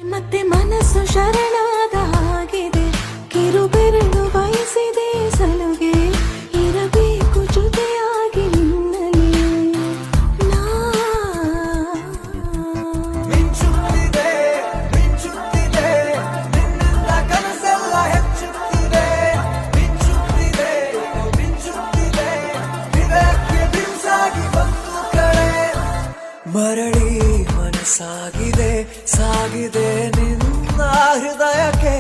ಮತ್ತೆ ಮನಸ್ಸು ಶರಣಾದ ಹಾಗಿದೆ, ಕಿರುಬೆರಳು ಬಯಸಿದೆ ಸಲುಗೆ, ಇರಬೇಕು ಜೊತೆಯಾಗಿ ನಿನ್ನಲಿ ನಾ. ಮಿಂಚುತ್ತಿದೆ ಮಿಂಚುತ್ತಿದೆ ನಿನ್ನಿಂದ ಕನಸೆಲ್ಲ ಹೆಚ್ಚುತ್ತಿದೆ, ಮಿಂಚುತ್ತಿದೆ ಮಿಂಚುತ್ತಿದೆ ಹೃದಯಕ್ಕೆ ಬಿರುಸಾಗಿ ಬಂತು ಕಳೆ, ಮರಳಿ ಮನಸ್ಸಾಗಿದೆ ಸಾಗಿದೆ ನಿನ್ನ ಹೃದಯಕ್ಕೆ.